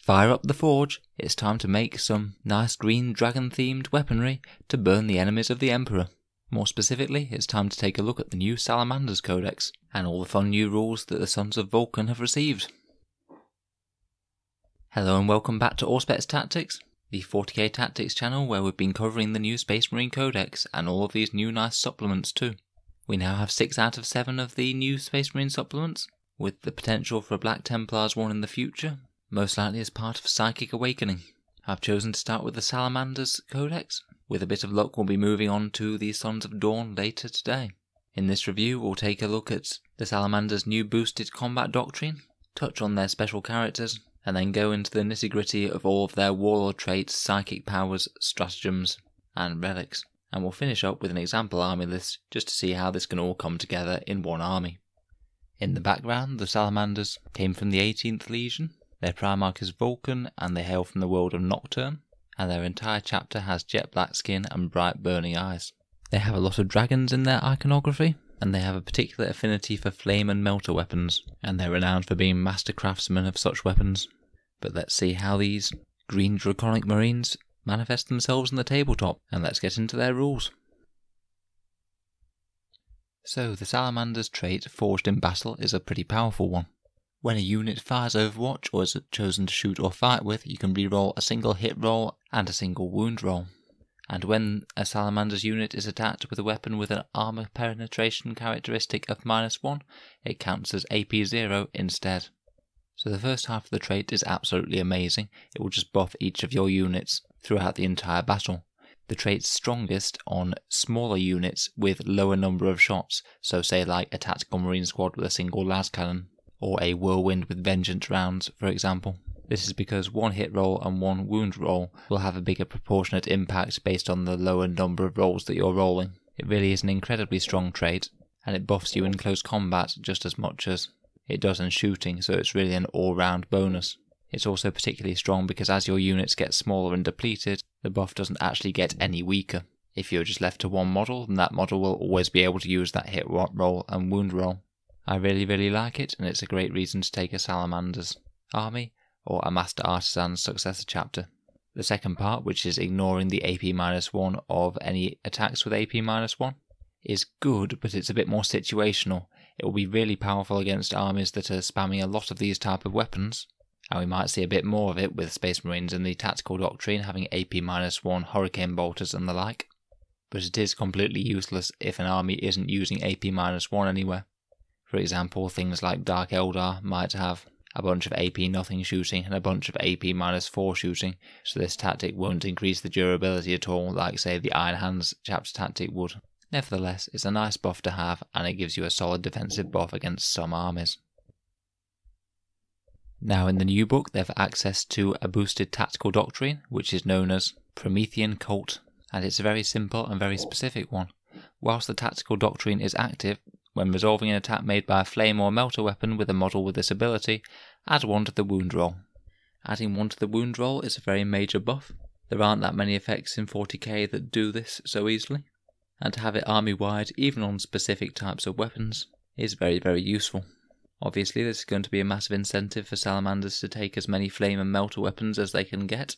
Fire up the forge, it's time to make some nice green dragon themed weaponry to burn the enemies of the Emperor. More specifically, it's time to take a look at the new Salamanders Codex, and all the fun new rules that the Sons of Vulcan have received. Hello and welcome back to Auspex Tactics, the 40k Tactics channel where we've been covering the new Space Marine Codex and all of these new nice supplements too. We now have 6 out of 7 of the new Space Marine supplements, with the potential for a Black Templars one in the future, most likely as part of Psychic Awakening. I've chosen to start with the Salamanders Codex. With a bit of luck we'll be moving on to the Sons of Dawn later today. In this review we'll take a look at the Salamanders' new boosted combat doctrine, touch on their special characters, and then go into the nitty gritty of all of their warlord traits, psychic powers, stratagems and relics. And we'll finish up with an example army list just to see how this can all come together in one army. In the background, the Salamanders came from the 18th Legion. Their Primark is Vulkan, and they hail from the world of Nocturne, and their entire chapter has jet black skin and bright burning eyes. They have a lot of dragons in their iconography, and they have a particular affinity for flame and melter weapons, and they're renowned for being master craftsmen of such weapons. But let's see how these green draconic marines manifest themselves in the tabletop, and let's get into their rules. So the Salamander's trait, Forged in Battle, is a pretty powerful one. When a unit fires Overwatch or is chosen to shoot or fight with, you can reroll a single hit roll and a single wound roll. And when a Salamander's unit is attacked with a weapon with an armor penetration characteristic of -1, it counts as AP 0 instead. So the first half of the trait is absolutely amazing. It will just buff each of your units throughout the entire battle. The trait's strongest on smaller units with lower number of shots, so say like a tactical marine squad with a single las cannon, or a whirlwind with vengeance rounds, for example. This is because one hit roll and one wound roll will have a bigger proportionate impact based on the lower number of rolls that you're rolling. It really is an incredibly strong trait, and it buffs you in close combat just as much as it does in shooting, so it's really an all-round bonus. It's also particularly strong because as your units get smaller and depleted, the buff doesn't actually get any weaker. If you're just left to one model, then that model will always be able to use that hit roll and wound roll. I really like it, and it's a great reason to take a Salamander's army or a Master Artisan's Successor Chapter. The second part, which is ignoring the AP -1 of any attacks with AP -1, is good, but it's a bit more situational. It will be really powerful against armies that are spamming a lot of these type of weapons, and we might see a bit more of it with Space Marines in the Tactical Doctrine having AP -1 Hurricane Bolters and the like. But it is completely useless if an army isn't using AP -1 anywhere. For example, things like Dark Eldar might have a bunch of AP nothing shooting and a bunch of AP -4 shooting, so this tactic won't increase the durability at all like say the Iron Hands chapter tactic would. Nevertheless, it's a nice buff to have, and it gives you a solid defensive buff against some armies. Now in the new book they have access to a boosted tactical doctrine, which is known as Promethean Cult, and it's a very simple and very specific one. Whilst the tactical doctrine is active, when resolving an attack made by a flame or melter weapon with a model with this ability, add 1 to the wound roll. Adding 1 to the wound roll is a very major buff. There aren't that many effects in 40k that do this so easily, and to have it army-wide, even on specific types of weapons, is very useful. Obviously this is going to be a massive incentive for Salamanders to take as many flame and melter weapons as they can get.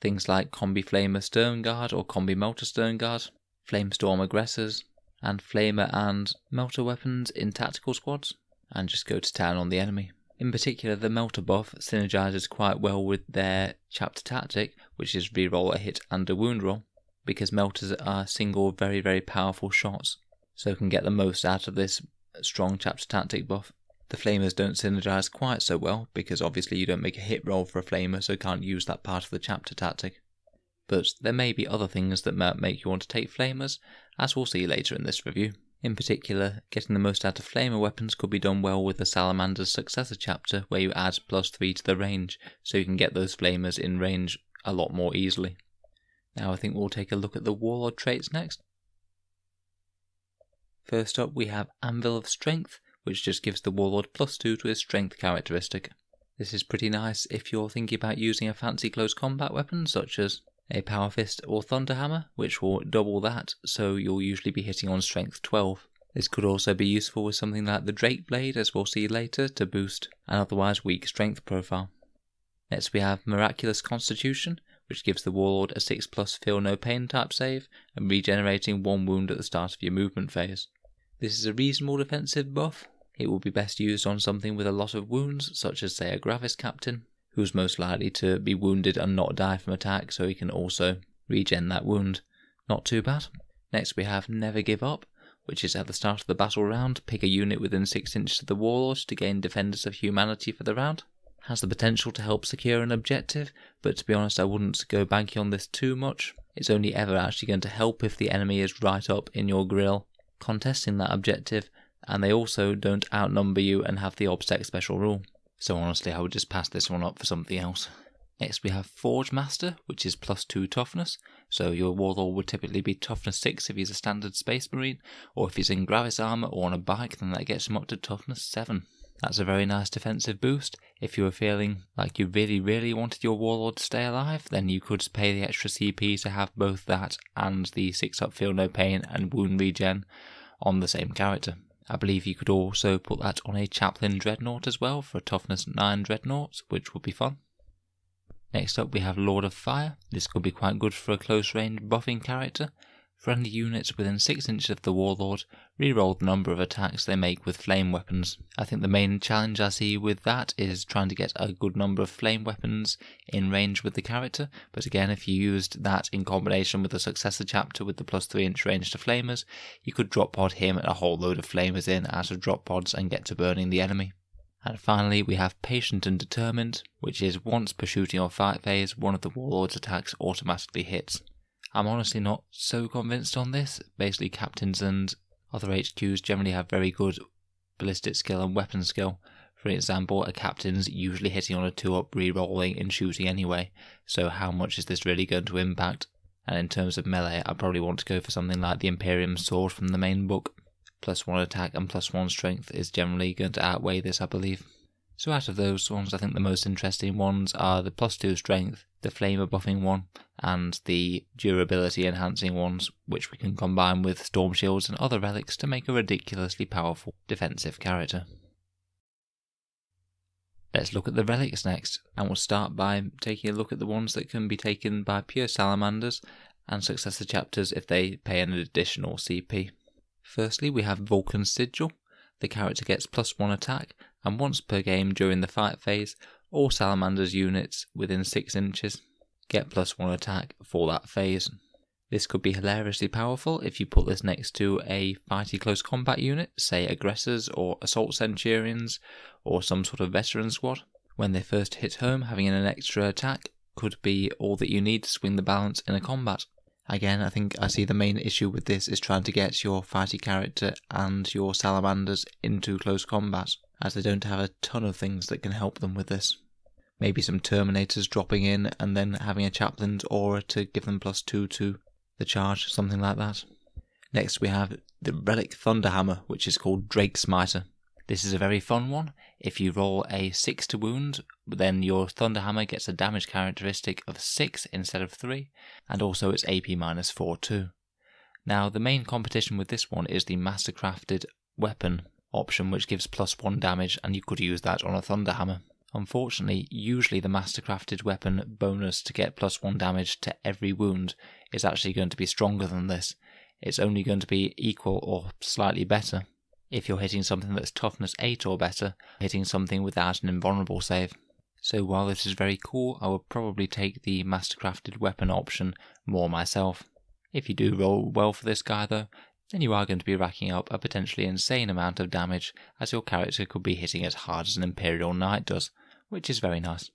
Things like Combi Flamer Stern Guard or Combi Melter Stern Guard, Flame Storm Aggressors, and Flamer and Melter weapons in tactical squads, and just go to town on the enemy. In particular, the Melter buff synergizes quite well with their chapter tactic, which is reroll a hit and a wound roll, because Melters are single very powerful shots, so can get the most out of this strong chapter tactic buff. The Flamers don't synergize quite so well, because obviously you don't make a hit roll for a Flamer, so can't use that part of the chapter tactic. But there may be other things that might make you want to take Flamers, as we'll see later in this review. In particular, getting the most out of Flamer weapons could be done well with the Salamander's Successor Chapter, where you add +3 to the range, so you can get those Flamers in range a lot more easily. Now I think we'll take a look at the Warlord traits next. First up we have Anvil of Strength, which just gives the Warlord +2 to his Strength characteristic. This is pretty nice if you're thinking about using a fancy close combat weapon such as a Power Fist or Thunder Hammer, which will double that, so you'll usually be hitting on Strength 12. This could also be useful with something like the Drape Blade, as we'll see later, to boost an otherwise weak strength profile. Next we have Miraculous Constitution, which gives the Warlord a 6+ Feel No Pain type save, and regenerating 1 wound at the start of your movement phase. This is a reasonable defensive buff. It will be best used on something with a lot of wounds, such as say a Gravis Captain, who's most likely to be wounded and not die from attack, so he can also regen that wound. Not too bad. Next we have Never Give Up, which is at the start of the battle round, pick a unit within 6 inches of the Warlord to gain Defenders of Humanity for the round. Has the potential to help secure an objective, but to be honest I wouldn't go banking on this too much. It's only ever actually going to help if the enemy is right up in your grill, contesting that objective, and they also don't outnumber you and have the obsec special rule. So honestly I would just pass this one up for something else. Next we have Forge Master, which is +2 toughness, so your Warlord would typically be toughness 6 if he's a standard Space Marine, or if he's in Gravis Armor or on a bike, then that gets him up to toughness 7. That's a very nice defensive boost. If you were feeling like you really wanted your Warlord to stay alive, then you could pay the extra CP to have both that and the 6-up Feel No Pain and Wound Regen on the same character. I believe you could also put that on a Chaplain Dreadnought as well for a toughness 9 Dreadnought, which would be fun. Next up we have Lord of Fire. This could be quite good for a close range buffing character. Friendly units within 6 inches of the Warlord reroll the number of attacks they make with flame weapons. I think the main challenge I see with that is trying to get a good number of flame weapons in range with the character, but again if you used that in combination with the Successor Chapter with the +3 inch range to flamers, you could drop pod him and a whole load of flamers in out of drop pods and get to burning the enemy. And finally we have Patient and Determined, which is once per shooting or fight phase, one of the Warlord's attacks automatically hits. I'm honestly not so convinced on this. Basically captains and other HQs generally have very good ballistic skill and weapon skill. For example, a captain's usually hitting on a 2-up re-rolling and shooting anyway, so how much is this really going to impact? And in terms of melee, I probably want to go for something like the Imperium Sword from the main book. +1 attack and +1 strength is generally going to outweigh this, I believe. So out of those ones, I think the most interesting ones are the +2 strength, the flamer buffing one, and the durability enhancing ones, which we can combine with storm shields and other relics to make a ridiculously powerful defensive character. Let's look at the relics next, and we'll start by taking a look at the ones that can be taken by pure salamanders and successor chapters if they pay an additional CP. Firstly, we have Vulkan's Sigil. The character gets +1 attack, and once per game during the fight phase, all Salamanders units within 6 inches get +1 attack for that phase. This could be hilariously powerful if you put this next to a fighty close combat unit, say aggressors or assault centurions or some sort of veteran squad. When they first hit home, having an extra attack could be all that you need to swing the balance in a combat. Again, I think I see the main issue with this is trying to get your fighty character and your salamanders into close combat, as they don't have a ton of things that can help them with this. Maybe some Terminators dropping in and then having a Chaplain's aura to give them +2 to the charge, something like that. Next we have the Relic Thunderhammer, which is called Drake Smiter. This is a very fun one. If you roll a 6 to wound, then your Thunderhammer gets a damage characteristic of 6 instead of 3, and also it's AP -4 too. Now the main competition with this one is the Mastercrafted Weapon option, which gives +1 damage, and you could use that on a Thunderhammer. Unfortunately, usually the Mastercrafted Weapon bonus to get +1 damage to every wound is actually going to be stronger than this. It's only going to be equal or slightly better if you're hitting something that's toughness 8 or better, hitting something without an invulnerable save. So while this is very cool, I would probably take the Mastercrafted Weapon option more myself. If you do roll well for this guy though, then you are going to be racking up a potentially insane amount of damage, as your character could be hitting as hard as an Imperial Knight does, which is very nice.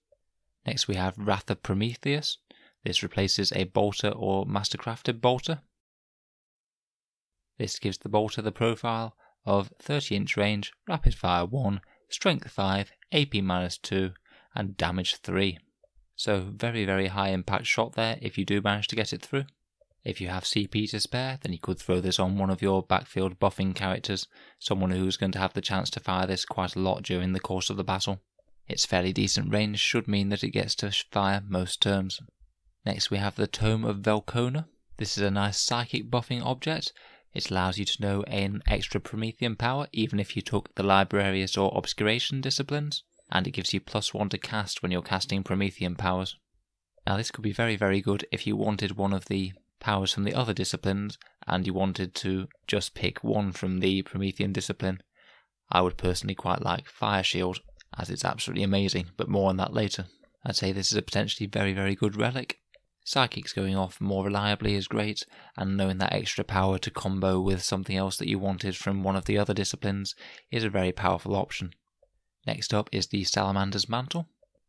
Next we have Wrath of Prometheus. This replaces a bolter or Mastercrafted bolter. This gives the bolter the profile of 30-inch range, rapid fire 1, strength 5, AP -2, and damage 3. So very high impact shot there if you do manage to get it through. If you have CP to spare, then you could throw this on one of your backfield buffing characters, someone who's going to have the chance to fire this quite a lot during the course of the battle. Its fairly decent range should mean that it gets to fire most turns. Next we have the Tome of Vulcan. This is a nice psychic buffing object. It allows you to know an extra Promethean power even if you took the Librarius or Obscuration disciplines, and it gives you +1 to cast when you're casting Promethean powers. Now this could be very, very good if you wanted one of the powers from the other disciplines and you wanted to just pick one from the Promethean Discipline. I would personally quite like Fire Shield, as it's absolutely amazing, but more on that later. I'd say this is a potentially very, very good relic. Psychics going off more reliably is great, and knowing that extra power to combo with something else that you wanted from one of the other disciplines is a very powerful option. Next up is the Salamanders Mantle.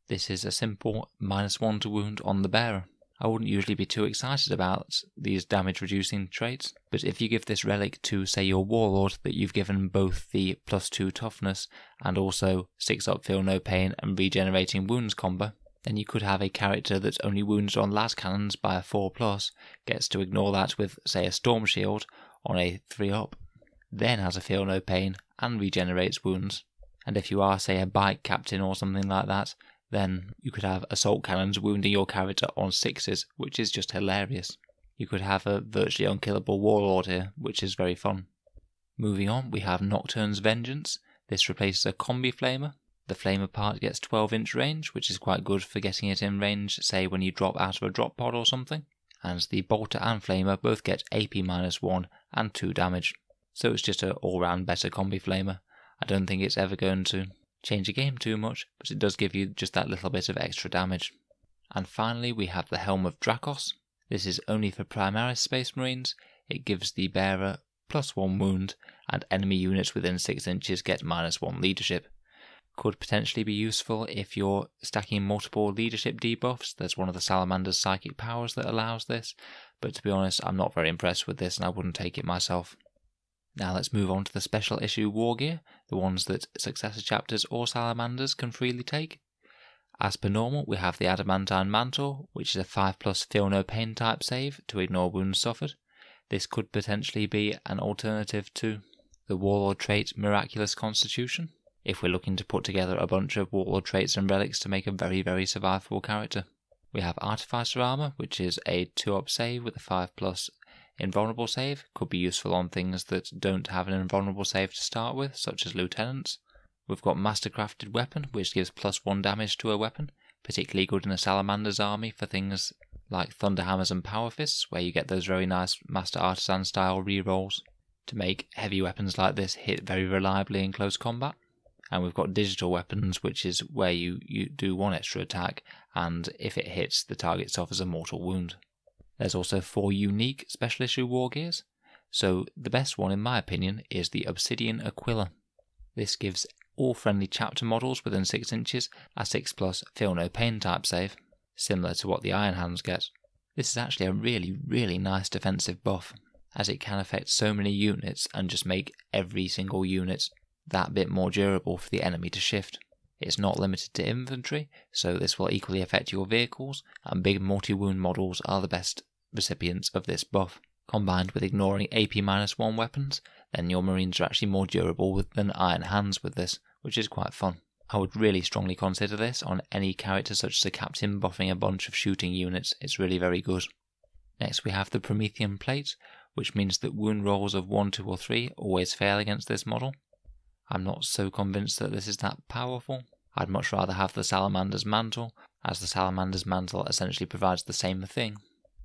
This is a simple -1 to wound on the bearer. I wouldn't usually be too excited about these damage reducing traits, but if you give this relic to, say, your warlord that you've given both the +2 toughness and also 6-up feel no pain and regenerating wounds combo, then you could have a character that's only wounds on las cannons by a 4+, gets to ignore that with, say, a storm shield on a 3-up, then has a feel no pain and regenerates wounds. And if you are, say, a bike captain or something like that, then you could have assault cannons wounding your character on 6s, which is just hilarious. You could have a virtually unkillable warlord here, which is very fun. Moving on, we have Nocturne's Vengeance. This replaces a combi flamer. The flamer part gets 12-inch range, which is quite good for getting it in range, say when you drop out of a drop pod or something. And the bolter and flamer both get AP -1 and 2 damage. So it's just an all-round better combi flamer. I don't think it's ever going to change the game too much, but it does give you just that little bit of extra damage. And finally we have the Helm of Drafts. This is only for Primaris Space Marines. It gives the bearer +1 wound, and enemy units within 6 inches get -1 leadership. Could potentially be useful if you're stacking multiple leadership debuffs. There's one of the Salamander's psychic powers that allows this, but to be honest I'm not very impressed with this and I wouldn't take it myself. Now let's move on to the special issue war gear, the ones that successor chapters or Salamanders can freely take. As per normal, we have the Adamantine Mantle, which is a 5+ feel no pain type save to ignore wounds suffered. This could potentially be an alternative to the Warlord trait Miraculous Constitution, if we're looking to put together a bunch of Warlord traits and relics to make a very, very survivable character. We have Artificer Armor, which is a 2-up save with a 5+ invulnerable save. Could be useful on things that don't have an invulnerable save to start with, such as lieutenants. We've got Mastercrafted Weapon, which gives +1 damage to a weapon, particularly good in a Salamander's army for things like Thunderhammers and Power Fists, where you get those very nice Master Artisan style rerolls to make heavy weapons like this hit very reliably in close combat. And we've got Digital Weapons, which is where you do 1 extra attack, and if it hits, the target suffers a mortal wound. There's also 4 unique special issue war gears, so the best one in my opinion is the Obsidian Aquila. This gives all friendly chapter models within 6 inches a 6+ feel no pain type save, similar to what the Iron Hands get. This is actually a really, really nice defensive buff, as it can affect so many units and just make every single unit that bit more durable for the enemy to shift. It's not limited to infantry, so this will equally affect your vehicles, and big multi-wound models are the best recipients of this buff. Combined with ignoring AP -1 weapons, then your marines are actually more durable than Iron Hands with this, which is quite fun. I would really strongly consider this on any character such as a captain buffing a bunch of shooting units. It's really very good. Next we have the Promethean Plate, which means that wound rolls of 1, 2 or 3 always fail against this model. I'm not so convinced that this is that powerful. I'd much rather have the Salamander's Mantle, as the Salamander's Mantle essentially provides the same thing,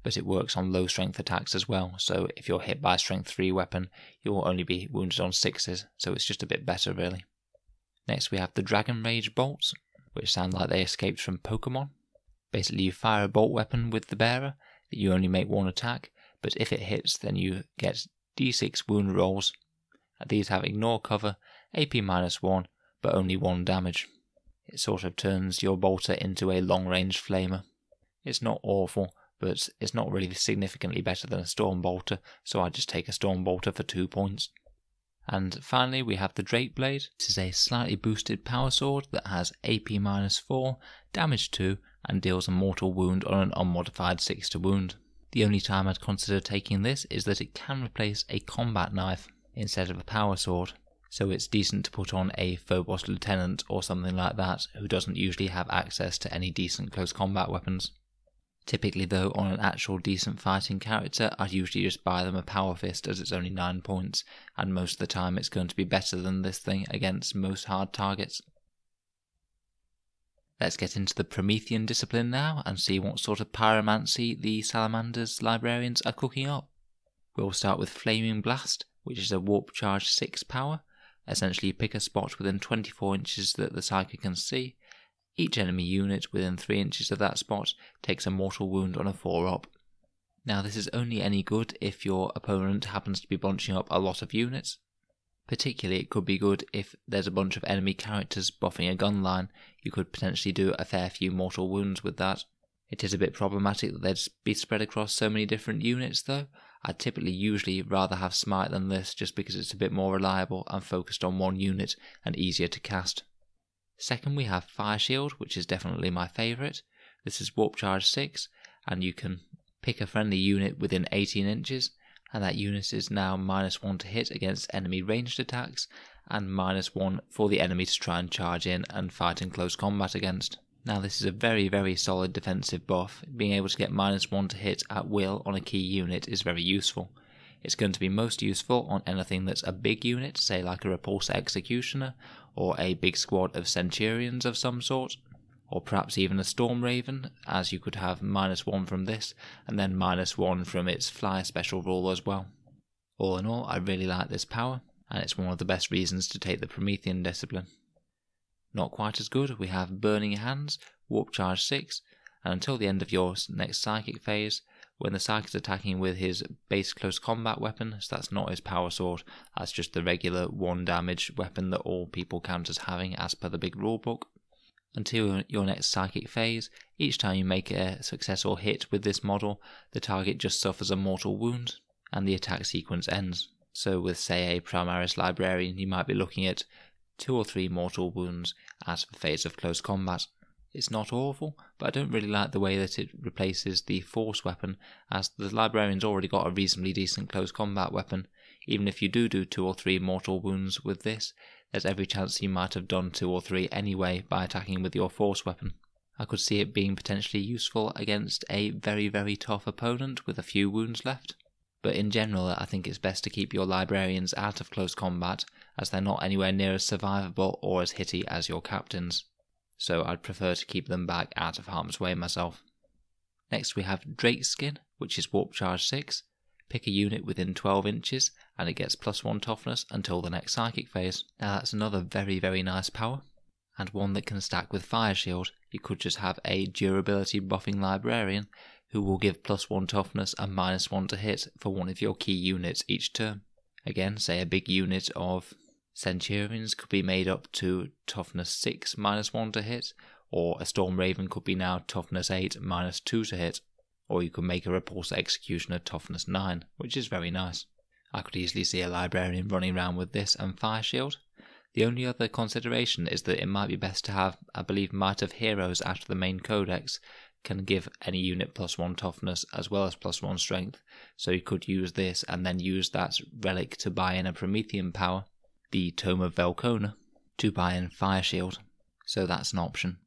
but it works on low strength attacks as well, so if you're hit by a strength 3 weapon, you'll only be wounded on 6s, so it's just a bit better really. Next we have the Dragon Rage Bolts, which sound like they escaped from Pokemon. Basically you fire a bolt weapon with the bearer, that you only make 1 attack, but if it hits then you get d6 wound rolls. These have ignore cover, AP -1, but only 1 damage. It sort of turns your bolter into a long-range flamer. It's not awful, but it's not really significantly better than a storm bolter, so I just take a storm bolter for 2 points. And finally we have the Drape Blade. This is a slightly boosted power sword that has AP -4, damage 2, and deals a mortal wound on an unmodified 6 to wound. The only time I'd consider taking this is that it can replace a combat knife instead of a power sword, so it's decent to put on a Phobos Lieutenant or something like that who doesn't usually have access to any decent close combat weapons. Typically though, on an actual decent fighting character, I'd usually just buy them a Power Fist as it's only 9 points, and most of the time it's going to be better than this thing against most hard targets. Let's get into the Promethean Discipline now and see what sort of pyromancy the Salamanders librarians are cooking up. We'll start with Flaming Blast, which is a warp charge 6 power. Essentially you pick a spot within 24 inches that the Psyker can see. Each enemy unit within 3 inches of that spot takes a mortal wound on a 4-up. Now this is only any good if your opponent happens to be bunching up a lot of units. Particularly it could be good if there's a bunch of enemy characters buffing a gun line. You could potentially do a fair few mortal wounds with that. It is a bit problematic that they'd be spread across so many different units though. I'd usually rather have Smite than this just because it's a bit more reliable and focused on one unit and easier to cast. Second we have Fire Shield, which is definitely my favourite. This is warp charge 6 and you can pick a friendly unit within 18 inches. And that unit is now -1 to hit against enemy ranged attacks, and -1 for the enemy to try and charge in and fight in close combat against. Now this is a very solid defensive buff. Being able to get -1 to hit at will on a key unit is very useful. It's going to be most useful on anything that's a big unit, say like a Repulsor Executioner, or a big squad of Centurions of some sort. Or perhaps even a Storm Raven, as you could have -1 from this, and then -1 from its Fly special rule as well. All in all, I really like this power, and it's one of the best reasons to take the Promethean Discipline. Not quite as good, we have Burning Hands, warp charge 6, and until the end of your next psychic phase, when the Psychic is attacking with his base close combat weapon, so that's not his power sword, that's just the regular 1 damage weapon that all people count as having as per the big rulebook. Until your next psychic phase, each time you make a successful hit with this model, the target just suffers a mortal wound, and the attack sequence ends. So with say a Primaris Librarian, you might be looking at 2 or 3 mortal wounds at the phase of close combat. It's not awful, but I don't really like the way that it replaces the Force weapon, as the Librarian's already got a reasonably decent close combat weapon. Even if you do 2 or 3 mortal wounds with this, there's every chance you might have done 2 or 3 anyway by attacking with your Force weapon. I could see it being potentially useful against a very tough opponent with a few wounds left. But in general, I think it's best to keep your Librarians out of close combat, as they're not anywhere near as survivable or as hitty as your captains. So I'd prefer to keep them back out of harm's way myself. Next we have Drake's Skin, which is warp charge 6. Pick a unit within 12 inches and it gets +1 toughness until the next psychic phase. Now that's another very nice power, and one that can stack with Fire Shield. You could just have a durability buffing Librarian who will give +1 toughness and -1 to hit for one of your key units each turn. Again, say a big unit of Centurions could be made up to toughness 6 -1 to hit, or a Storm Raven could be now toughness 8 -2 to hit. Or you could make a Repulsor Executioner toughness 9, which is very nice. I could easily see a Librarian running around with this and Fire Shield. The only other consideration is that it might be best to have, I believe, Might of Heroes after the main codex can give any unit +1 toughness as well as +1 strength, so you could use this and then use that relic to buy in a Promethean power, the Tome of Vulcan, to buy in Fire Shield, so that's an option.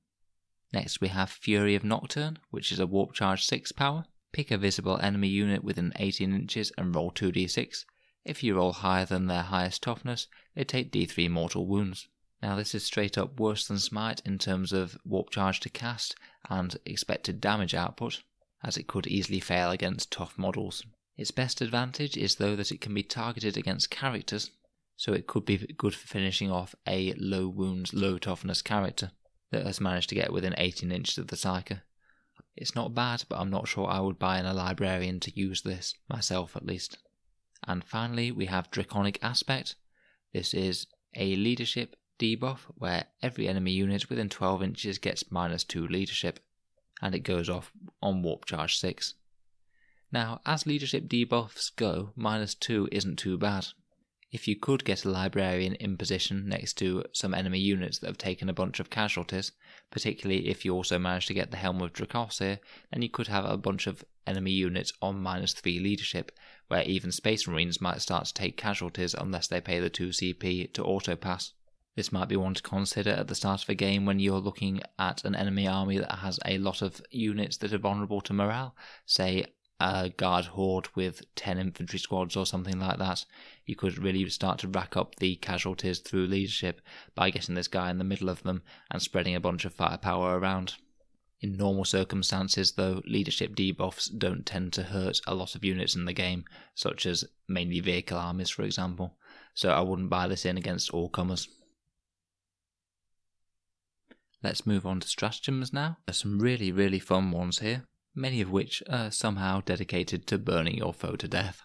Next we have Fury of Nocturne, which is a warp charge 6 power. Pick a visible enemy unit within 18 inches and roll 2d6. If you roll higher than their highest toughness, they take d3 mortal wounds. Now this is straight up worse than Smite in terms of warp charge to cast and expected damage output, as it could easily fail against tough models. Its best advantage is though that it can be targeted against characters, so it could be good for finishing off a low wounds, low toughness character that has managed to get within 18 inches of the Psyker. It's not bad, but I'm not sure I would buy in a Librarian to use this, myself at least. And finally we have Draconic Aspect. This is a leadership debuff where every enemy unit within 12 inches gets -2 leadership, and it goes off on warp charge 6. Now as leadership debuffs go, -2 isn't too bad. If you could get a Librarian in position next to some enemy units that have taken a bunch of casualties, particularly if you also manage to get the Helm of Drafts here, then you could have a bunch of enemy units on -3 leadership, where even Space Marines might start to take casualties unless they pay the 2 CP to auto-pass. This might be one to consider at the start of a game when you're looking at an enemy army that has a lot of units that are vulnerable to morale, say a guard horde with 10 infantry squads or something like that, you could really start to rack up the casualties through leadership by getting this guy in the middle of them and spreading a bunch of firepower around. In normal circumstances though, leadership debuffs don't tend to hurt a lot of units in the game, such as mainly vehicle armies for example, so I wouldn't buy this in against all comers. Let's move on to stratagems now. There's some really fun ones here, many of which are somehow dedicated to burning your foe to death.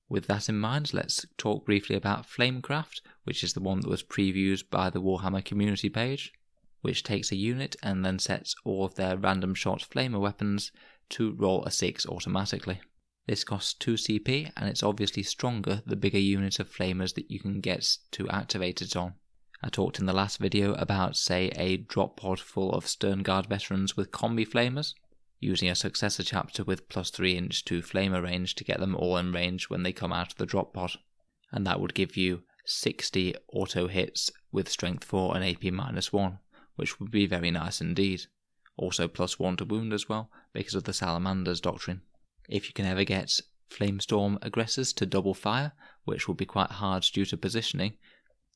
With that in mind, let's talk briefly about Flamecraft, which is the one that was previewed by the Warhammer community page, which takes a unit and then sets all of their random shot flamer weapons to roll a 6 automatically. This costs 2 CP and it's obviously stronger the bigger unit of flamers that you can get to activate it on. I talked in the last video about, say, a drop pod full of Stern Guard veterans with combi flamers, using a successor chapter with +3 inch to flamer range to get them all in range when they come out of the drop pod. And that would give you 60 auto hits with strength 4 and AP -1, which would be very nice indeed. Also +1 to wound as well, because of the Salamanders Doctrine. If you can ever get Flamestorm aggressors to double fire, which will be quite hard due to positioning,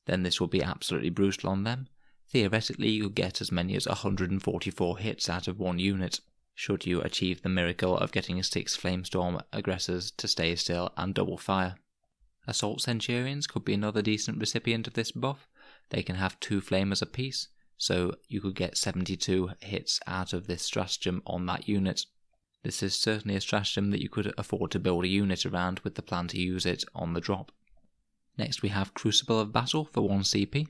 then this will be absolutely brutal on them. Theoretically, you could get as many as 144 hits out of one unit, should you achieve the miracle of getting 6 Flamestorm aggressors to stay still and double fire. Assault Centurions could be another decent recipient of this buff. They can have 2 flamers apiece, so you could get 72 hits out of this stratagem on that unit. This is certainly a stratagem that you could afford to build a unit around with the plan to use it on the drop. Next we have Crucible of Battle for 1 CP,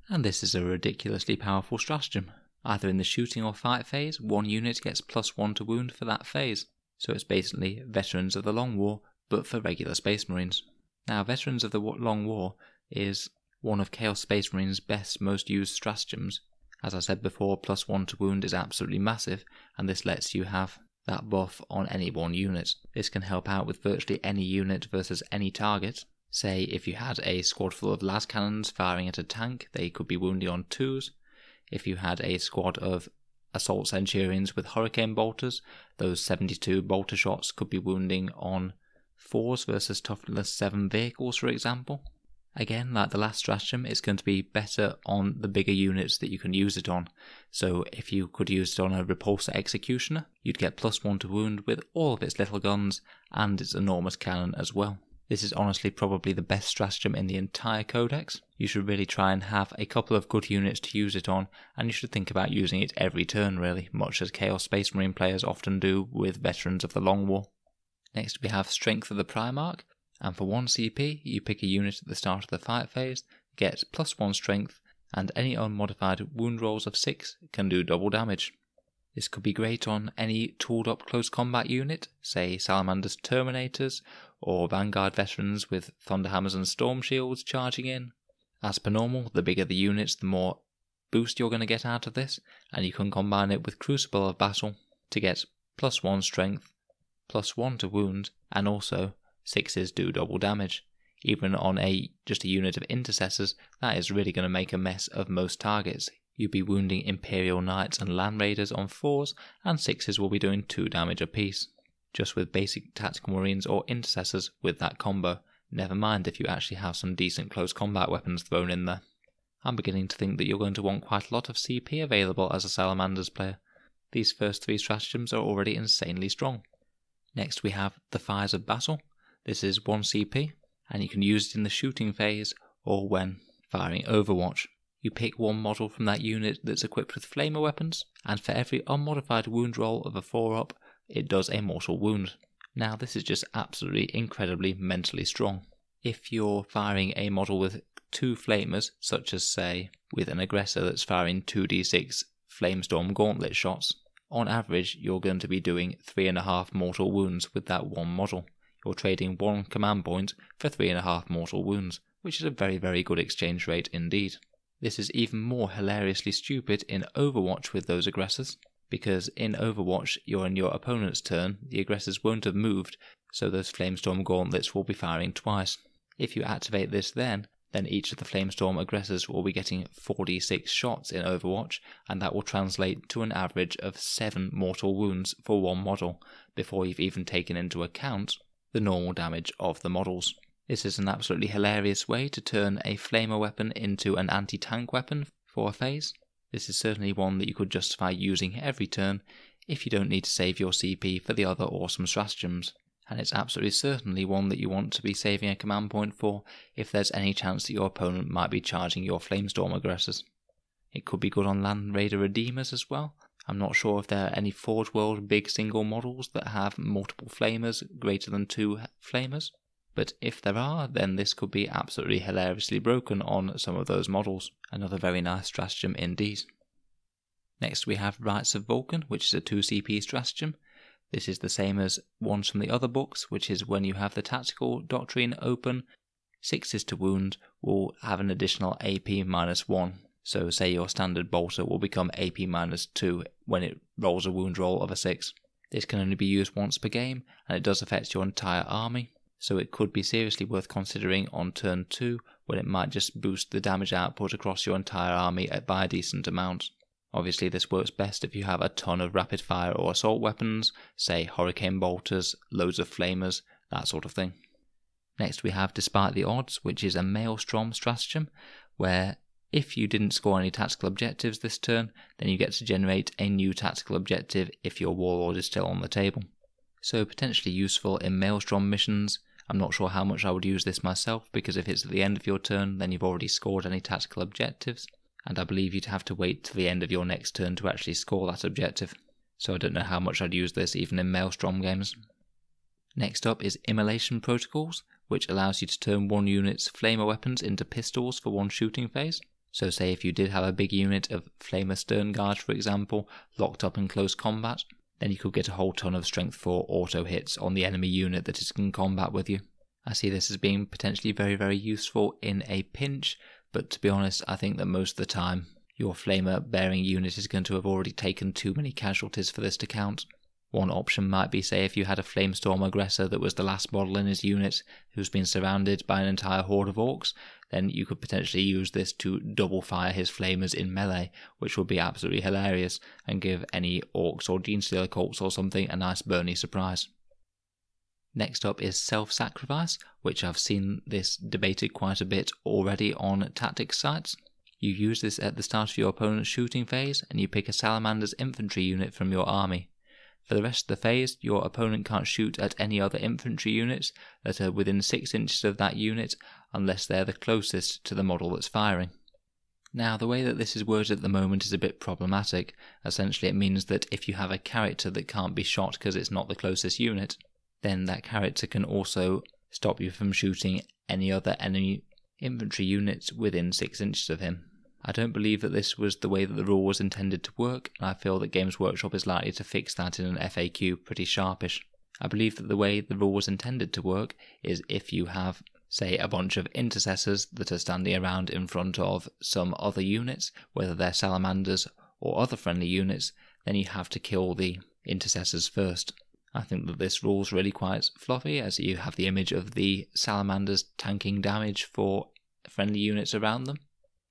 and this is a ridiculously powerful stratagem. Either in the shooting or fight phase, one unit gets +1 to wound for that phase, so it's basically Veterans of the Long War, but for regular Space Marines. Now Veterans of the Long War is one of Chaos Space Marines' best, most used stratagems. As I said before, +1 to wound is absolutely massive, and this lets you have that buff on any one unit. This can help out with virtually any unit versus any target. Say if you had a squad full of las cannons firing at a tank, they could be wounding on 2s. If you had a squad of assault centurions with hurricane bolters, those 72 bolter shots could be wounding on 4s versus toughness 7 vehicles for example. Again, like the last stratagem, it's going to be better on the bigger units that you can use it on. So if you could use it on a repulsor executioner, you'd get +1 to wound with all of its little guns and its enormous cannon as well. This is honestly probably the best stratagem in the entire codex. You should really try and have a couple of good units to use it on, and you should think about using it every turn really, much as Chaos Space Marine players often do with Veterans of the Long War. Next we have Strength of the Primark, and for 1 CP you pick a unit at the start of the fight phase, get +1 strength, and any unmodified wound rolls of 6 can do double damage. This could be great on any tooled up close combat unit, say Salamanders Terminators, or Vanguard veterans with Thunderhammers and Storm Shields charging in. As per normal, the bigger the units, the more boost you're going to get out of this, and you can combine it with Crucible of Battle to get +1 strength, +1 to wound, and also 6s do double damage. Even on just a unit of intercessors, that is really going to make a mess of most targets. You'll be wounding Imperial Knights and Land Raiders on 4s, and 6s will be doing 2 damage apiece, just with basic Tactical Marines or Intercessors with that combo, never mind if you actually have some decent close combat weapons thrown in there. I'm beginning to think that you're going to want quite a lot of CP available as a Salamanders player. These first 3 stratagems are already insanely strong. Next we have the Fires of Battle. This is 1 CP, and you can use it in the shooting phase or when firing Overwatch. You pick one model from that unit that's equipped with flamer weapons, and for every unmodified wound roll of a 4-up, it does a mortal wound. Now this is just absolutely incredibly mentally strong. If you're firing a model with 2 flamers, such as say with an aggressor that's firing 2d6 Flamestorm Gauntlet shots, on average you're going to be doing 3.5 mortal wounds with that one model. You're trading 1 command point for 3.5 mortal wounds, which is a very good exchange rate indeed. This is even more hilariously stupid in Overwatch with those aggressors, because in Overwatch you're in your opponent's turn, the aggressors won't have moved, so those Flamestorm Gauntlets will be firing twice. If you activate this then, then each of the Flamestorm aggressors will be getting 4d6 shots in Overwatch, and that will translate to an average of 7 mortal wounds for one model, before you've even taken into account the normal damage of the models. This is an absolutely hilarious way to turn a flamer weapon into an anti-tank weapon for a phase. This is certainly one that you could justify using every turn if you don't need to save your CP for the other awesome stratagems. And it's absolutely certainly one that you want to be saving a command point for if there's any chance that your opponent might be charging your Flamestorm aggressors. It could be good on Land Raider Redeemers as well. I'm not sure if there are any Forge World big single models that have multiple flamers greater than 2 flamers, but if there are, then this could be absolutely hilariously broken on some of those models. Another very nice stratagem indeed. Next we have Rites of Vulcan, which is a 2 CP stratagem. This is the same as ones from the other books, which is when you have the tactical Doctrine open, 6s to wound will have an additional AP -1. So say your standard bolter will become AP -2 when it rolls a wound roll of a 6. This can only be used once per game, and it does affect your entire army, so it could be seriously worth considering on turn 2, when it might just boost the damage output across your entire army by a decent amount. Obviously this works best if you have a ton of rapid fire or assault weapons, say hurricane bolters, loads of flamers, that sort of thing. Next we have Despite the Odds, which is a Maelstrom stratagem, where if you didn't score any tactical objectives this turn, then you get to generate a new tactical objective if your warlord is still on the table. So potentially useful in Maelstrom missions. I'm not sure how much I would use this myself, because if it's at the end of your turn, then you've already scored any tactical objectives, and I believe you'd have to wait till the end of your next turn to actually score that objective. So I don't know how much I'd use this even in Maelstrom games. Next up is Emulation Protocols, which allows you to turn one unit's flamer weapons into pistols for one shooting phase. So say if you did have a big unit of Flamer Stern Guard, for example, locked up in close combat, then you could get a whole ton of strength 4 auto hits on the enemy unit that is in combat with you. I see this as being potentially very, very useful in a pinch, but to be honest, I think that most of the time your flamer bearing unit is going to have already taken too many casualties for this to count. One option might be, say, if you had a Flamestorm aggressor that was the last model in his unit who's been surrounded by an entire horde of orcs, then you could potentially use this to double fire his flamers in melee, which would be absolutely hilarious and give any orcs or Genestealer cults or something a nice burny surprise. Next up is Self-Sacrifice, which I've seen this debated quite a bit already on tactics sites. You use this at the start of your opponent's shooting phase, and you pick a Salamander's infantry unit from your army. For the rest of the phase, your opponent can't shoot at any other infantry units that are within 6 inches of that unit unless they're the closest to the model that's firing. Now, the way that this is worded at the moment is a bit problematic. Essentially, it means that if you have a character that can't be shot because it's not the closest unit, then that character can also stop you from shooting any other enemy infantry units within 6 inches of him. I don't believe that this was the way that the rule was intended to work, and I feel that Games Workshop is likely to fix that in an FAQ pretty sharpish. I believe that the way the rule was intended to work is if you have, say, a bunch of intercessors that are standing around in front of some other units, whether they're salamanders or other friendly units, then you have to kill the intercessors first. I think that this rule's really quite fluffy, as you have the image of the salamanders tanking damage for friendly units around them,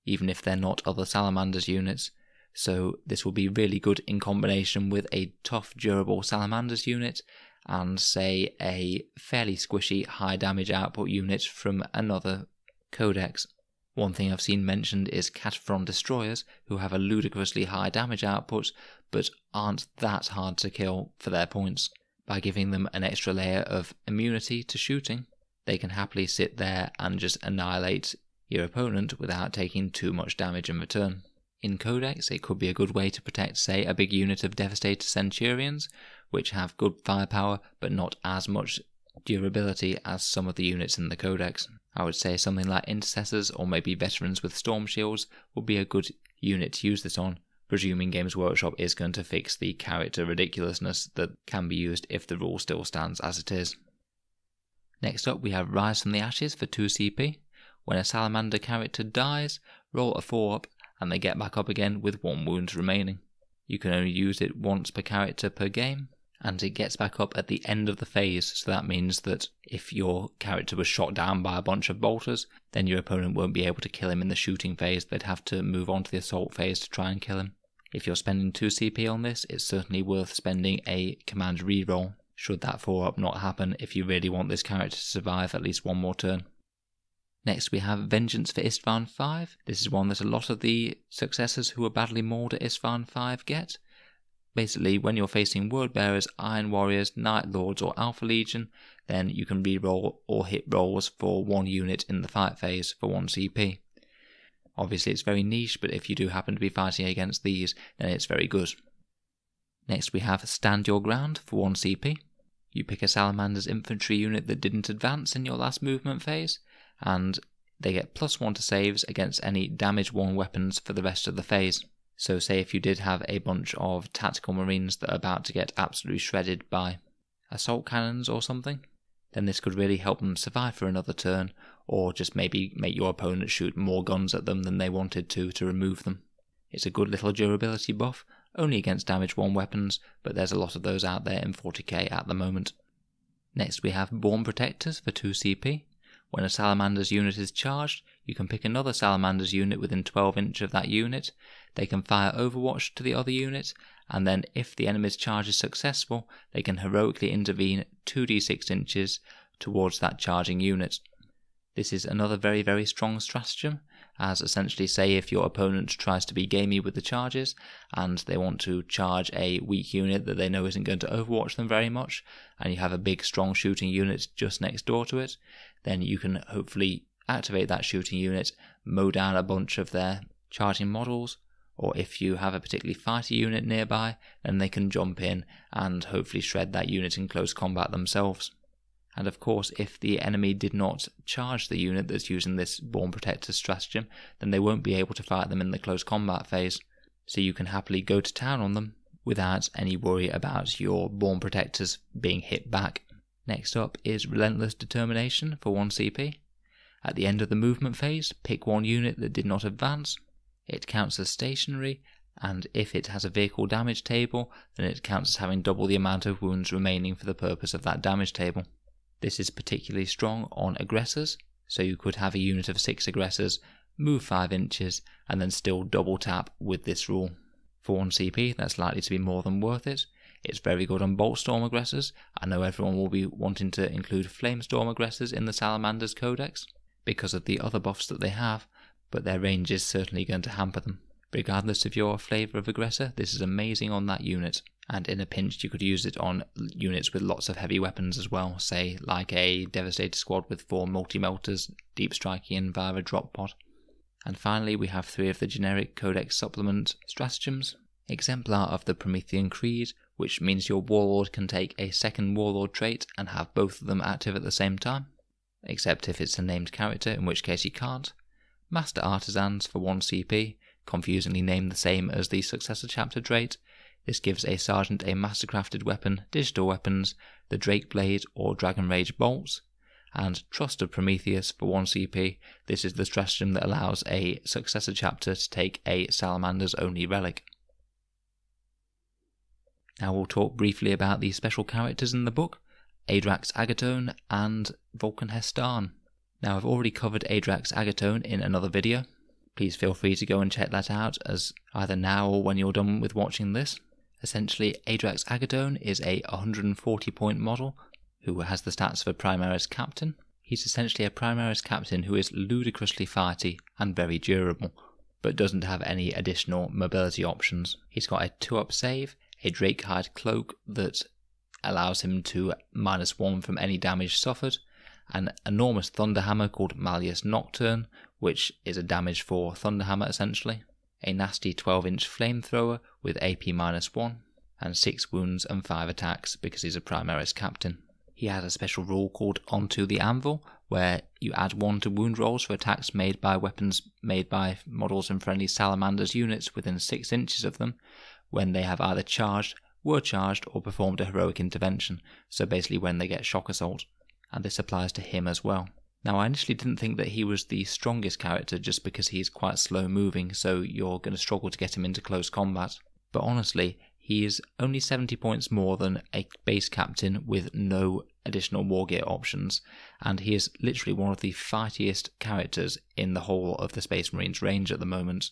even if they're not other salamanders units. So this will be really good in combination with a tough, durable salamanders unit and, say, a fairly squishy high damage output unit from another codex. One thing I've seen mentioned is Cataphoron Destroyers, who have a ludicrously high damage output but aren't that hard to kill for their points. By giving them an extra layer of immunity to shooting, they can happily sit there and just annihilate your opponent without taking too much damage in return. In Codex, it could be a good way to protect, say, a big unit of Devastator Centurions, which have good firepower but not as much durability as some of the units in the Codex. I would say something like Intercessors or maybe Veterans with Storm Shields would be a good unit to use this on, presuming Games Workshop is going to fix the character ridiculousness that can be used if the rule still stands as it is. Next up we have Rise from the Ashes for 2 CP. When a Salamander character dies, roll a 4-up and they get back up again with 1 wound remaining. You can only use it once per character per game, and it gets back up at the end of the phase, so that means that if your character was shot down by a bunch of bolters, then your opponent won't be able to kill him in the shooting phase. They'd have to move on to the assault phase to try and kill him. If you're spending 2 CP on this, it's certainly worth spending a command reroll, should that 4-up not happen, if you really want this character to survive at least one more turn. Next we have Vengeance for Istvan 5. This is one that a lot of the successors who are badly mauled at Istvan 5 get. Basically, when you're facing Word Bearers, Iron Warriors, Night Lords or Alpha Legion, then you can reroll or hit rolls for 1 unit in the fight phase for 1 CP. Obviously it's very niche, but if you do happen to be fighting against these, then it's very good. Next we have Stand Your Ground for 1 CP. You pick a Salamander's infantry unit that didn't advance in your last movement phase, and they get +1 to saves against any damage 1 weapons for the rest of the phase. So say if you did have a bunch of tactical marines that are about to get absolutely shredded by assault cannons or something, then this could really help them survive for another turn, or just maybe make your opponent shoot more guns at them than they wanted to remove them. It's a good little durability buff, only against damage 1 weapons, but there's a lot of those out there in 40k at the moment. Next we have Born Protectors for 2 CP. When a Salamander's unit is charged, you can pick another Salamander's unit within 12 inch of that unit. They can fire Overwatch to the other unit, and then if the enemy's charge is successful, they can heroically intervene 2d6 inches towards that charging unit. This is another very, very strong stratagem, as essentially say if your opponent tries to be gamey with the charges and they want to charge a weak unit that they know isn't going to overwatch them very much, and you have a big strong shooting unit just next door to it, then you can hopefully activate that shooting unit, mow down a bunch of their charging models, or if you have a particularly fighter unit nearby, then they can jump in and hopefully shred that unit in close combat themselves. And of course, if the enemy did not charge the unit that's using this Born Protector stratagem, then they won't be able to fight them in the close combat phase. So you can happily go to town on them without any worry about your Born Protectors being hit back. Next up is Relentless Determination for 1 CP. At the end of the movement phase, pick 1 unit that did not advance. It counts as stationary, and if it has a vehicle damage table, then it counts as having double the amount of wounds remaining for the purpose of that damage table. This is particularly strong on aggressors, so you could have a unit of 6 aggressors, move 5 inches, and then still double tap with this rule. For 1 CP, that's likely to be more than worth it. It's very good on Boltstorm aggressors. I know everyone will be wanting to include Flamestorm aggressors in the Salamanders Codex because of the other buffs that they have, but their range is certainly going to hamper them. Regardless of your flavour of aggressor, this is amazing on that unit, and in a pinch you could use it on units with lots of heavy weapons as well, say like a Devastator squad with 4 multi-melters, deep striking in via a drop pod. And finally we have 3 of the generic Codex supplement stratagems. Exemplar of the Promethean Creed, which means your Warlord can take a second Warlord trait and have both of them active at the same time, except if it's a named character, in which case you can't. Master Artisans for 1 CP, confusingly named the same as the Successor Chapter trait. This gives a Sergeant a mastercrafted weapon, digital weapons, the Drape Blade or Dragon Rage bolts. And Trust of Prometheus for 1 CP, this is the stratagem that allows a Successor Chapter to take a Salamander's only relic. Now we'll talk briefly about the special characters in the book, Adrax Agatone and Vulkan Hestan. Now I've already covered Adrax Agatone in another video. Please feel free to go and check that out as either now or when you're done with watching this. Essentially, Adrax Agatone is a 140 point model who has the stats of a Primaris Captain. He's essentially a Primaris Captain who is ludicrously fighty and very durable, but doesn't have any additional mobility options. He's got a 2-up save, a Drakehide Cloak that allows him to -1 from any damage suffered, an enormous Thunderhammer called Malleus Nocturne, which is a damage for Thunderhammer essentially, a nasty 12-inch flamethrower with AP -1, and 6 wounds and 5 attacks because he's a Primaris Captain. He has a special rule called Onto the Anvil, where you add 1 to wound rolls for attacks made by weapons made by models and friendly Salamanders units within 6 inches of them, when they have either charged, were charged, or performed a heroic intervention, so basically when they get shock assault. And this applies to him as well. Now I initially didn't think that he was the strongest character just because he's quite slow moving, so you're going to struggle to get him into close combat. But honestly, He is only 70 points more than a base captain with no additional war gear options, and he is literally one of the fightiest characters in the whole of the Space Marines range at the moment.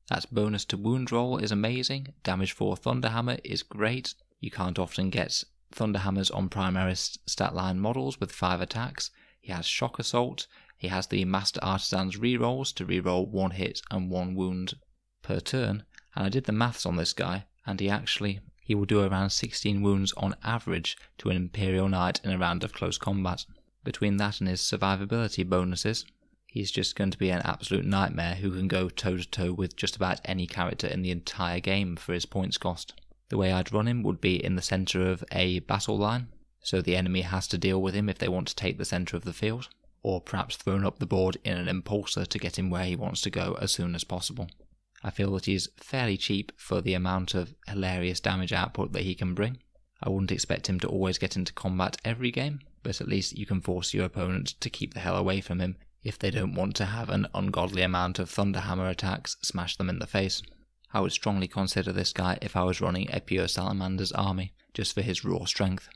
That bonus to wound roll is amazing, damage for Thunderhammer is great. You can't often get Thunderhammers on Primaris statline models with 5 attacks. He has Shock Assault, he has the Master Artisan's rerolls to reroll 1 hit and 1 wound per turn, and I did the maths on this guy, and he will do around 16 wounds on average to an Imperial Knight in a round of close combat. Between that and his survivability bonuses, he's just going to be an absolute nightmare who can go toe to toe with just about any character in the entire game for his points cost. The way I'd run him would be in the centre of a battle line, so the enemy has to deal with him if they want to take the centre of the field, or perhaps thrown up the board in an impulsor to get him where he wants to go as soon as possible. I feel that he's fairly cheap for the amount of hilarious damage output that he can bring. I wouldn't expect him to always get into combat every game, but at least you can force your opponent to keep the hell away from him if they don't want to have an ungodly amount of Thunderhammer attacks smash them in the face. I would strongly consider this guy if I was running a pure Salamanders army, just for his raw strength.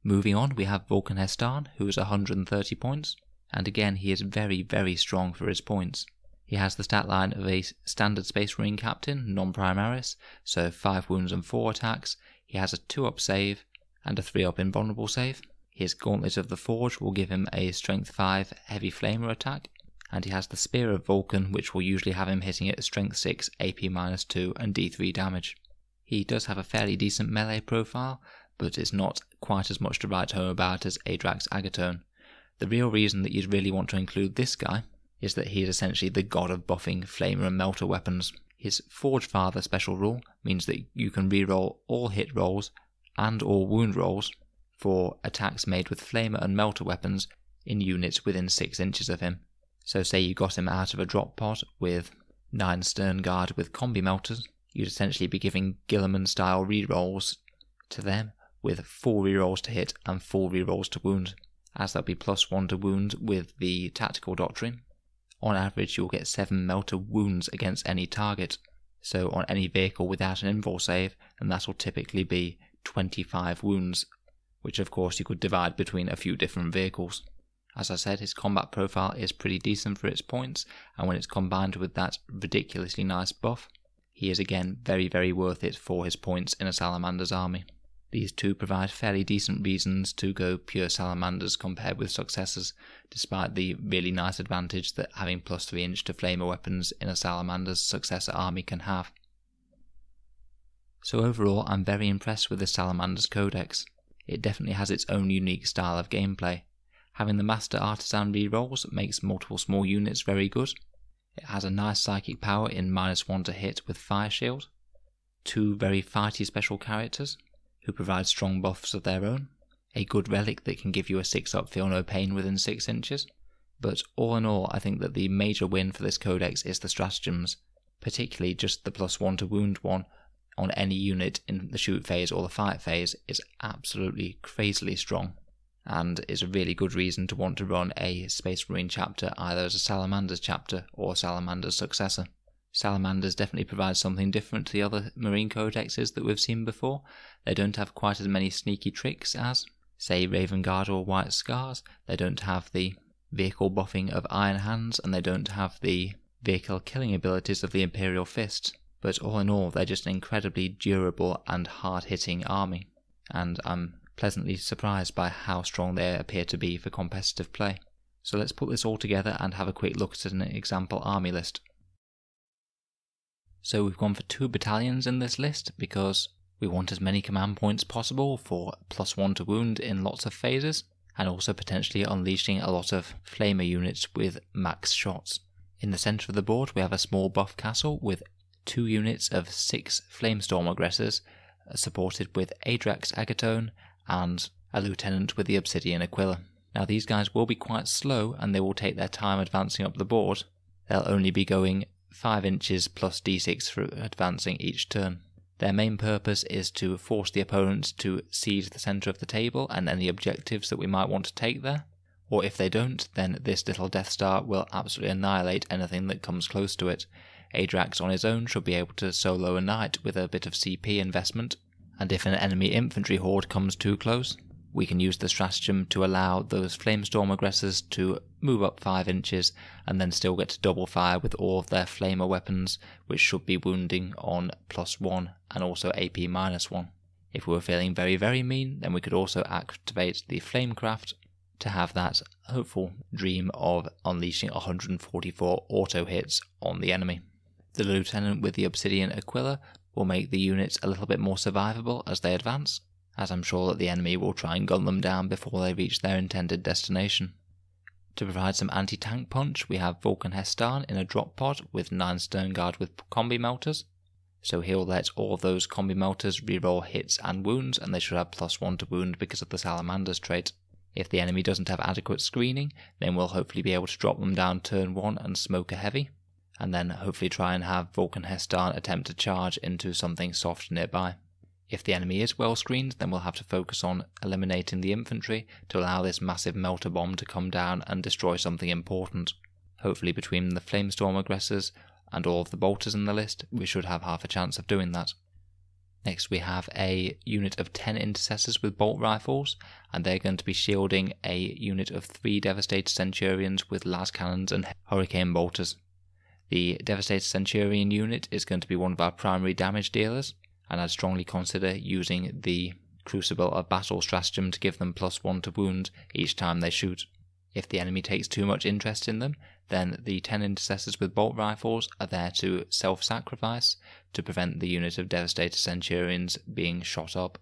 Moving on, we have Vulkan Hestan, who is 130 points, and again he is very, very strong for his points. He has the stat line of a standard Space Marine captain, non-Primaris, so 5 wounds and 4 attacks. He has a 2-up save and a 3-up invulnerable save. His Gauntlet of the Forge will give him a Strength 5 Heavy Flamer attack, and he has the Spear of Vulcan, which will usually have him hitting at Strength 6, AP-2 and D3 damage. He does have a fairly decent melee profile, but it's not quite as much to write home about as Adrax Agatone. The real reason that you'd really want to include this guy is that he is essentially the god of buffing Flamer and Melter weapons. His Forge Father special rule means that you can reroll all hit rolls and all wound rolls for attacks made with Flamer and Melter weapons in units within 6 inches of him. So say you got him out of a drop pod with 9 Stern Guard with Combi Melters, you'd essentially be giving Guilliman style rerolls to them with 4 rerolls to hit and 4 rerolls to wound, as that'll be +1 to wound with the Tactical Doctrine. On average you'll get 7 Melter wounds against any target, so on any vehicle without an invul save, and that'll typically be 25 wounds, which of course you could divide between a few different vehicles. As I said, his combat profile is pretty decent for its points, and when it's combined with that ridiculously nice buff, he is again very, very worth it for his points in a Salamander's army. These two provide fairly decent reasons to go pure Salamanders compared with successors, despite the really nice advantage that having +3 inch to flamer weapons in a Salamander's successor army can have. So overall, I'm very impressed with the Salamanders Codex. It definitely has its own unique style of gameplay. Having the Master Artisan rerolls makes multiple small units very good. It has a nice psychic power in -1 to hit with Fire Shield, 2 very fighty special characters who provide strong buffs of their own, a good relic that can give you a 6-up Feel No Pain within 6 inches, but all in all I think that the major win for this codex is the stratagems, particularly just the +1 to wound one on any unit in the shoot phase or the fight phase is absolutely crazily strong, and is a really good reason to want to run a Space Marine chapter either as a Salamanders chapter or Salamander's successor. Salamanders definitely provide something different to the other Marine codexes that we've seen before. They don't have quite as many sneaky tricks as, say, Raven Guard or White Scars. They don't have the vehicle buffing of Iron Hands, and they don't have the vehicle killing abilities of the Imperial Fists. But all in all, they're just an incredibly durable and hard-hitting army, and I'm pleasantly surprised by how strong they appear to be for competitive play. So let's put this all together and have a quick look at an example army list. So we've gone for 2 battalions in this list because we want as many command points possible for +1 to wound in lots of phases, and also potentially unleashing a lot of flamer units with max shots. In the centre of the board we have a small buff castle with 2 units of 6 Flamestorm aggressors, supported with Adrax Agatone and a lieutenant with the Obsidian Aquila. Now these guys will be quite slow and they will take their time advancing up the board. They'll only be going 5 inches plus d6 for advancing each turn. Their main purpose is to force the opponent to seize the centre of the table and any objectives that we might want to take there, or if they don't, then this little Death Star will absolutely annihilate anything that comes close to it, Adrax on his own should be able to solo a knight with a bit of CP investment, and if an enemy infantry horde comes too close, we can use the stratagem to allow those Flamestorm aggressors to move up 5 inches and then still get to double fire with all of their flamer weapons, which should be wounding on +1 and also AP -1. If we were feeling very very mean, then we could also activate the Flamecraft to have that hopeful dream of unleashing 144 auto hits on the enemy. The Lieutenant with the Obsidian Aquila will make the units a little bit more survivable as they advance, as I'm sure that the enemy will try and gun them down before they reach their intended destination. To provide some anti-tank punch, we have Vulkan Hestan in a drop pod with 9 Stern Guard with combi melters, so he'll let all of those combi melters reroll hits and wounds, and they should have +1 to wound because of the Salamanders trait. If the enemy doesn't have adequate screening, then we'll hopefully be able to drop them down turn 1 and smoke a heavy, and then hopefully try and have Vulkan Hestan attempt to charge into something soft nearby. If the enemy is well screened, then we'll have to focus on eliminating the infantry to allow this massive melter bomb to come down and destroy something important. Hopefully between the Flamestorm aggressors and all of the bolters in the list, we should have half a chance of doing that. Next we have a unit of 10 intercessors with bolt rifles, and they're going to be shielding a unit of 3 Devastator Centurions with las cannons and hurricane bolters. The Devastator Centurion unit is going to be one of our primary damage dealers, and I'd strongly consider using the Crucible of Battle stratagem to give them +1 to wound each time they shoot. If the enemy takes too much interest in them, then the 10 intercessors with bolt rifles are there to self-sacrifice to prevent the unit of Devastator Centurions being shot up.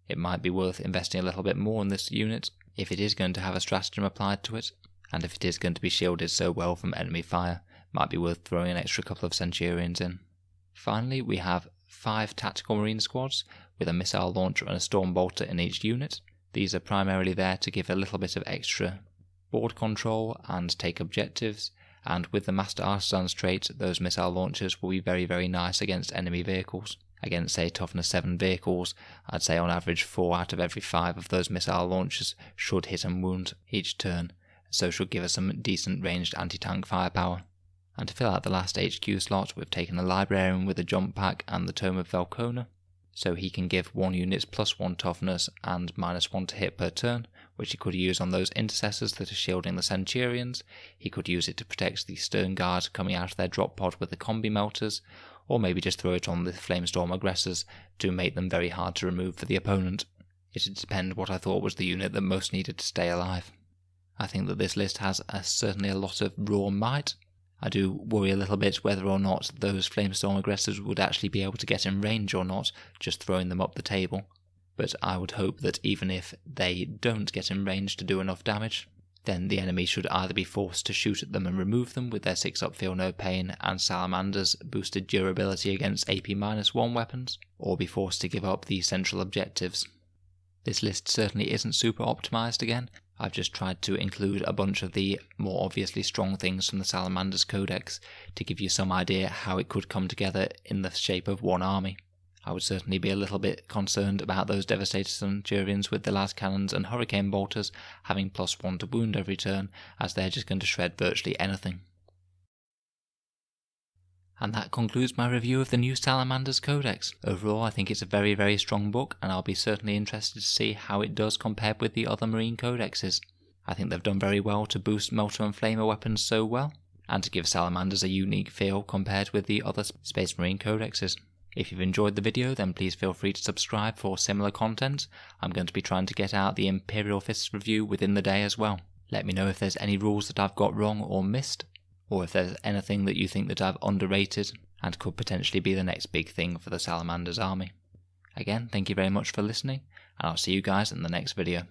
It might be worth investing a little bit more in this unit if it is going to have a stratagem applied to it, and if it is going to be shielded so well from enemy fire, might be worth throwing an extra couple of Centurions in. Finally, we have 5 tactical marine squads with a missile launcher and a storm bolter in each unit. These are primarily there to give a little bit of extra board control and take objectives, and with the Master Artisan's trait, those missile launchers will be very very nice against enemy vehicles. Against say toughness 7 vehicles, I'd say on average 4 out of every 5 of those missile launchers should hit and wound each turn, so should give us some decent ranged anti-tank firepower. And to fill out the last HQ slot, we've taken a Librarian with a jump pack and the Tome of Velcona, so he can give 1 unit's +1 toughness and -1 to hit per turn, which he could use on those intercessors that are shielding the Centurions. He could use it to protect the Stern Guard coming out of their drop pod with the combi melters, or maybe just throw it on the Flamestorm aggressors to make them very hard to remove for the opponent. It would depend what I thought was the unit that most needed to stay alive. I think that this list has certainly a lot of raw might. I do worry a little bit whether or not those Flamestorm aggressors would actually be able to get in range or not, just throwing them up the table. But I would hope that even if they don't get in range to do enough damage, then the enemy should either be forced to shoot at them and remove them with their 6-up Feel No Pain and Salamander's boosted durability against AP -1 weapons, or be forced to give up the central objectives. This list certainly isn't super optimised again. I've just tried to include a bunch of the more obviously strong things from the Salamanders Codex to give you some idea how it could come together in the shape of one army. I would certainly be a little bit concerned about those Devastator Centurions with the las cannons and hurricane bolters having +1 to wound every turn, as they're just going to shred virtually anything. And that concludes my review of the new Salamanders Codex. Overall, I think it's a very very strong book, and I'll be certainly interested to see how it does compared with the other marine codexes. I think they've done very well to boost melter and flamer weapons so well, and to give Salamanders a unique feel compared with the other Space Marine codexes. If you've enjoyed the video, then please feel free to subscribe for similar content. I'm going to be trying to get out the Imperial Fists review within the day as well. Let me know if there's any rules that I've got wrong or missed, or if there's anything that you think that I've underrated and could potentially be the next big thing for the Salamanders army. Again, thank you very much for listening, and I'll see you guys in the next video.